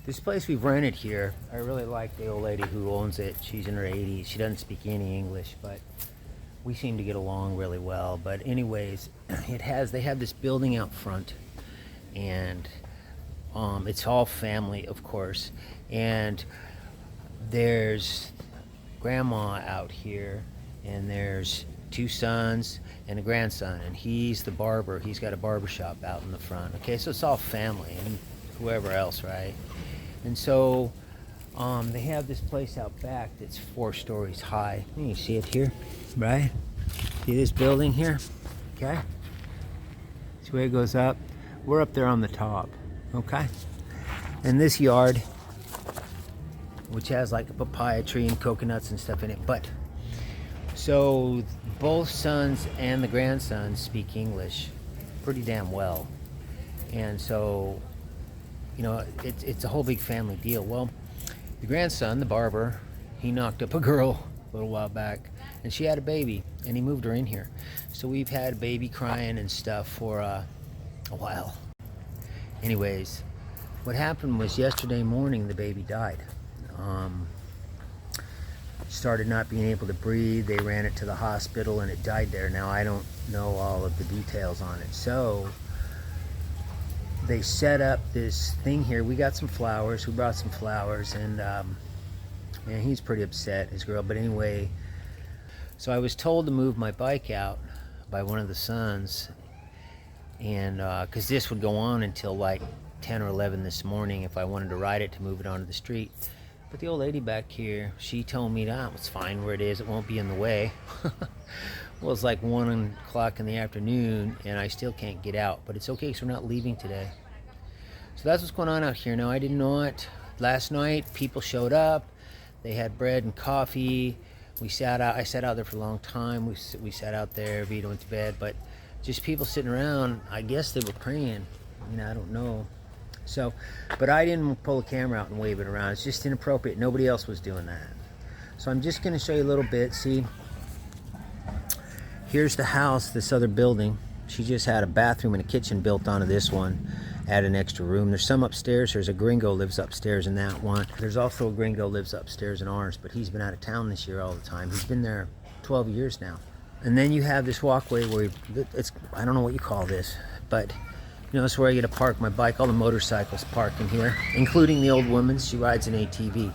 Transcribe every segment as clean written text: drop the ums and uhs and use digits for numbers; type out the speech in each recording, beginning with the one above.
This place we've rented here, I really like the old lady who owns it. She's in her 80s. She doesn't speak any English, but we seem to get along really well. But anyways, they have this building out front, and it's all family, of course. And there's grandma out here, and there's 2 sons and a grandson, and he's the barber. He's got a barber shop out in the front. Okay, so it's all family and whoever else, right? And so they have this place out back that's 4 stories high. You see it here, right? See this building here? Okay. See where it goes up? We're up there on the top, okay? And this yard, which has like a papaya tree and coconuts and stuff in it, but so both sons and the grandson speak English pretty damn well. And so, you know, it's a whole big family deal. Well, the grandson, the barber, he knocked up a girl a little while back, and she had a baby, and he moved her in here. So we've had a baby crying and stuff for a while. Anyways, what happened was yesterday morning the baby died. Started not being able to breathe. They ran it to the hospital and it died there. Now I don't know all of the details on it. So they set up this thing here. We got some flowers. We brought some flowers, and man, he's pretty upset, his girl. But anyway, so I was told to move my bike out by one of the sons, and because this would go on until like 10 or 11 this morning if I wanted to ride it, to move it onto the street. But the old lady back here, she told me that it's fine where it is. It won't be in the way. Well, it's like 1 o'clock in the afternoon, and I still can't get out. But it's okay, because we're not leaving today. So that's what's going on out here. Now, I did not. Last night, people showed up. They had bread and coffee. We sat out. I sat out there for a long time. We sat out there. Vida went to bed. But just people sitting around. I guess they were praying. You know, I don't know. So, but I didn't pull the camera out and wave it around. It's just inappropriate. Nobody else was doing that. So I'm just going to show you a little bit. See, here's the house, this other building. She just had a bathroom and a kitchen built onto this one. Add an extra room. There's some upstairs. There's a gringo lives upstairs in that one. There's also a gringo lives upstairs in ours, but he's been out of town this year all the time. He's been there 12 years now. And then you have this walkway where it's, I don't know what you call this, but you know, it's where I get to park my bike. All the motorcycles park in here, including the old woman. She rides an ATV.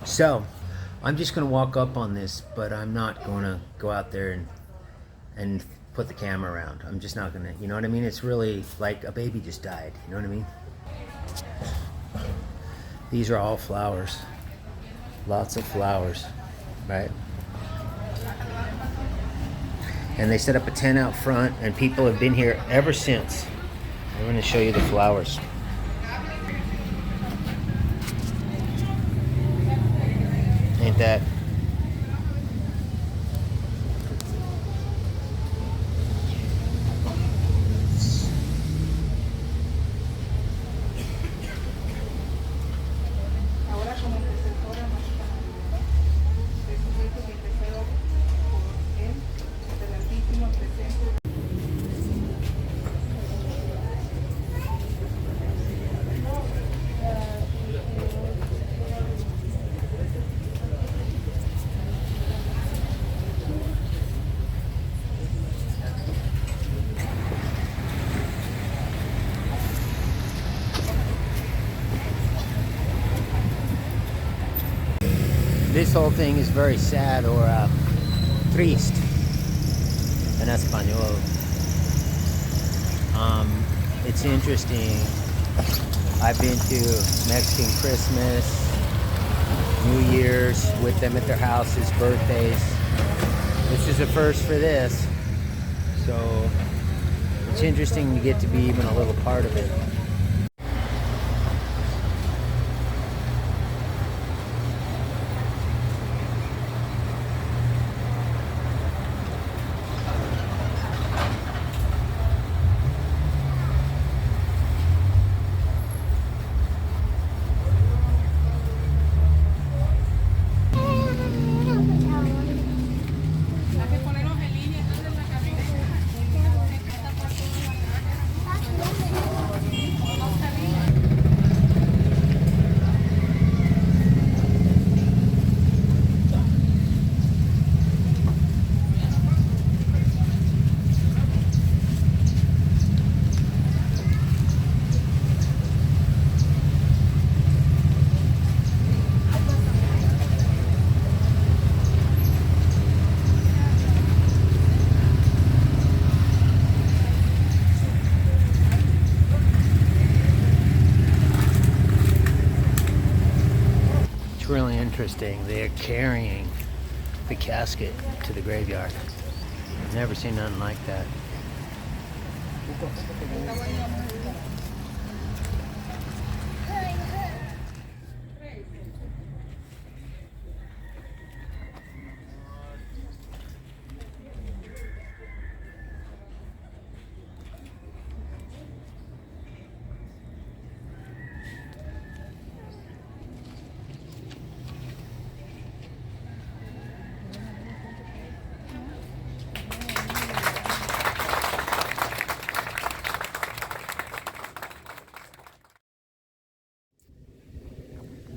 So I'm just going to walk up on this, but I'm not going to go out there and put the camera around. I'm just not going to, you know what I mean? It's really like a baby just died. You know what I mean? These are all flowers. Lots of flowers, right? And they set up a tent out front, and people have been here ever since. I'm going to show you the flowers. Ain't that? This whole thing is very sad, or triste en español. It's interesting. I've been to Mexican Christmas, New Year's with them at their houses, birthdays. This is a first for this. So it's interesting to get to be even a little part of it. interesting. They're carrying the casket to the graveyard. Never seen nothing like that.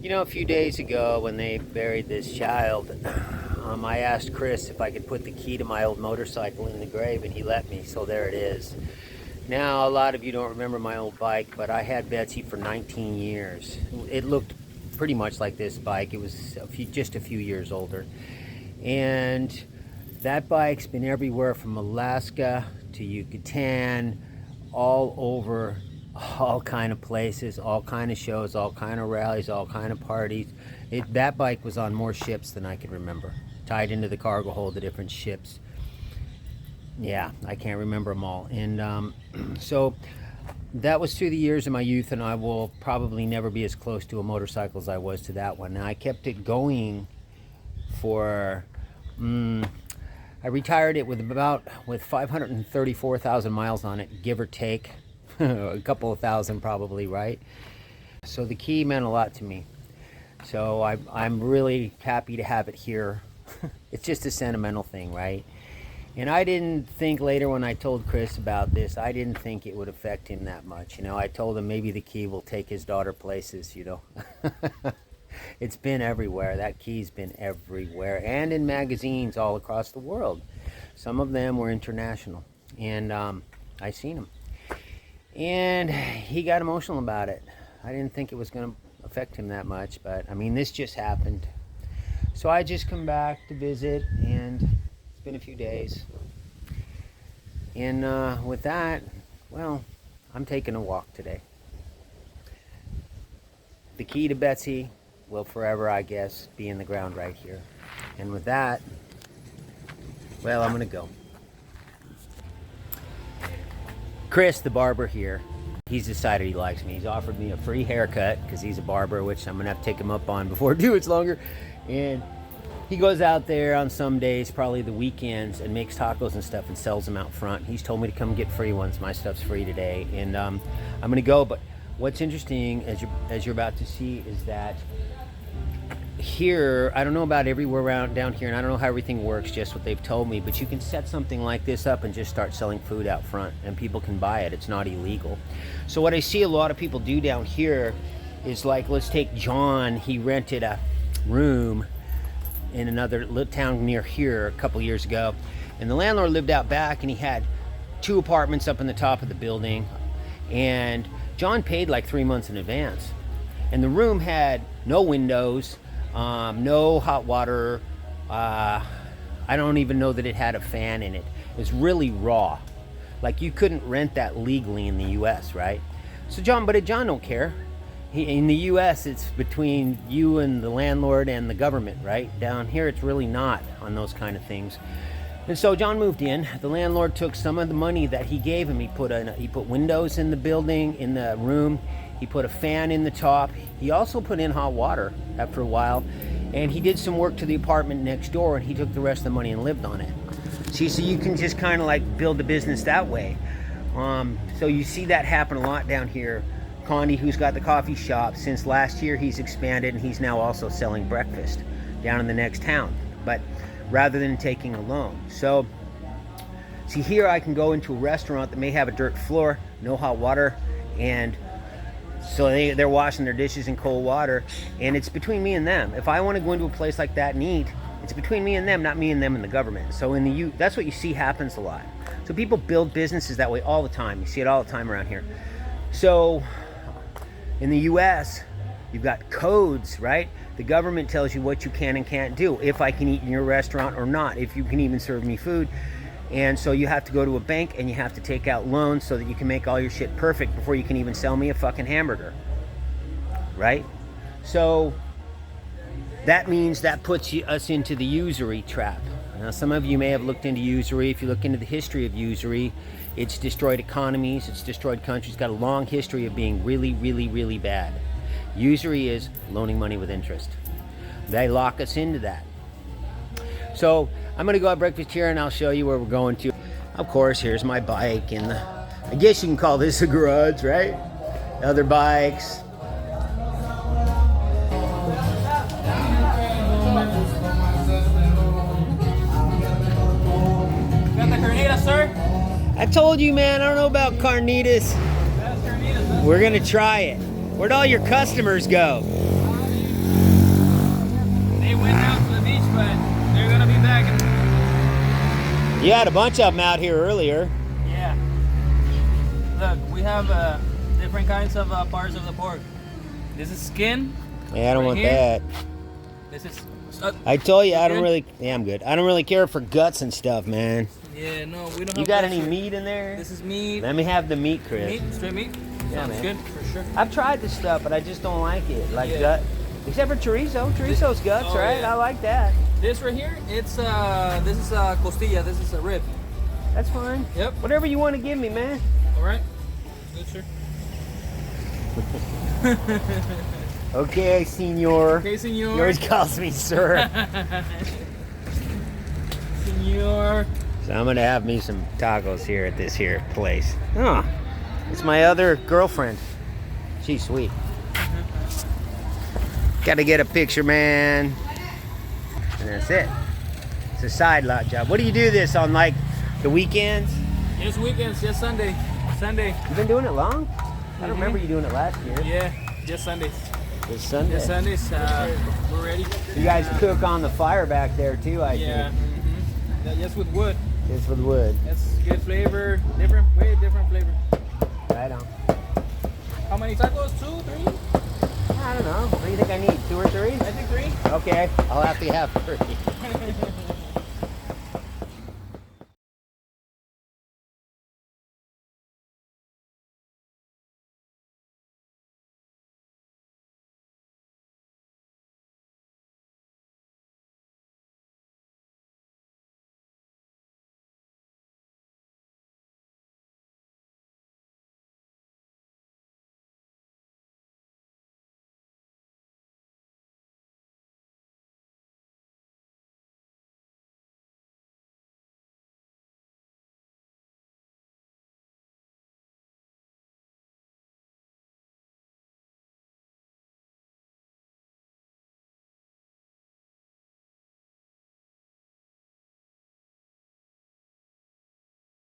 You know, a few days ago when they buried this child, I asked Chris if I could put the key to my old motorcycle in the grave, and he let me, so there it is. Now, a lot of you don't remember my old bike, but I had Betsy for 19 years. It looked pretty much like this bike. It was just a few years older. And that bike's been everywhere from Alaska to Yucatan, all over, all kind of places, all kind of shows, all kind of rallies, all kind of parties. That bike was on more ships than I can remember, tied into the cargo hold of different ships. Yeah, I can't remember them all. And so that was through the years of my youth, and I will probably never be as close to a motorcycle as I was to that one. And I kept it going for I retired it with 534,000 miles on it, give or take. A couple of thousand probably, right? So the key meant a lot to me. So I'm really happy to have it here. It's just a sentimental thing, right? And I didn't think later when I told Chris about this, I didn't think it would affect him that much. You know, I told him maybe the key will take his daughter places, you know. It's been everywhere. That key's been everywhere, and in magazines all across the world. Some of them were international, and I seen them. And he got emotional about it. I didn't think it was going to affect him that much, but I mean, this just happened. So I just come back to visit, and it's been a few days. And with that, well, I'm taking a walk today. The key to Betsy will forever, I guess, be in the ground right here. And with that, well, I'm going to go. Chris, the barber here, he's decided he likes me. He's offered me a free haircut because he's a barber, which I'm going to have to take him up on before it much longer. And he goes out there on some days, probably the weekends, and makes tacos and stuff and sells them out front. He's told me to come get free ones. My stuff's free today. And I'm going to go. But what's interesting, as you're about to see, is that here, I don't know about everywhere around down here, and I don't know how everything works, just what they've told me, but you can set something like this up and just start selling food out front, and people can buy it. It's not illegal. So what I see a lot of people do down here is, like, let's take John. He rented a room in another town near here a couple years ago, and the landlord lived out back, and he had 2 apartments up in the top of the building, and John paid like 3 months in advance, and the room had no windows, no hot water. I don't even know that it had a fan in it. It was really raw. Like, you couldn't rent that legally in the US, right? So John don't care. In the US, it's between you and the landlord and the government, right? Down here, it's really not on those kind of things. And so John moved in. The landlord took some of the money that he gave him. He put windows in the building, in the room. He put a fan in the top. He also put in hot water after a while. And he did some work to the apartment next door, and he took the rest of the money and lived on it. See, so you can just kind of like build a business that way. So you see that happen a lot down here. Condi, who's got the coffee shop, since last year he's expanded, and he's now also selling breakfast down in the next town, but rather than taking a loan. So see, here I can go into a restaurant that may have a dirt floor, no hot water, and so they're washing their dishes in cold water, and it's between me and them. If I want to go into a place like that and eat, it's between me and them, not me and them and the government. So that's what you see happens a lot. So people build businesses that way all the time. You see it all the time around here. So in the US, you've got codes, right? The government tells you what you can and can't do, if I can eat in your restaurant or not, if you can even serve me food. And so you have to go to a bank and you have to take out loans so that you can make all your shit perfect before you can even sell me a fucking hamburger, right? So that means that puts us into the usury trap. Now, some of you may have looked into usury. If you look into the history of usury, it's destroyed economies, it's destroyed countries, got a long history of being really, really, really bad. Usury is loaning money with interest. They lock us into that. So I'm gonna go have breakfast here and I'll show you where we're going to. Of course, here's my bike and I guess you can call this a garage, right? Other bikes. Got the carnitas, sir? I told you, man, I don't know about carnitas. That's carnitas, We're gonna try it. Where'd all your customers go? They went down to the beach, but they're gonna be back. You had a bunch of them out here earlier. Yeah. Look, we have different kinds of parts of the pork. This is skin. Yeah, I don't Right want here. that. This is. I told you, I don't good? really. Yeah, I'm good. I don't really care for guts and stuff, man. Yeah, no, we don't. You have got that any here. meat in there? This is meat. Let me have the meat, Chris. Meat, straight meat. Yeah, Sounds man. good for sure. I've tried this stuff, but I just don't like it. Like Yeah. gut, except for chorizo. Chorizo's guts, Oh, right? yeah. I like that. This right here, it's this is a costilla. This is a rib. That's fine. Yep. Whatever you want to give me, man. All right. Good, sir. Okay, senor. Okay, senor. He always calls me sir. Senor. So I'm gonna have me some tacos here at this here place. Oh, it's my other girlfriend. She's sweet. Gotta get a picture, man. And that's it. It's a side lot job. What do you do this on, like the weekends? Yes, weekends. Yes, Sunday. Sunday. You've been doing it long? I don't remember you doing it last year. Yeah. Yes, Sundays. It's Sunday. Yes, Sundays. We're ready. You guys cook on the fire back there too, I Yeah. think. Yes, with wood. It's with wood. That's good flavor. Different, way different flavor. Right on. How many tacos? 2, 3? I don't know. What do you think I need? 2 or 3? I think 3. Okay, I'll have to have 3.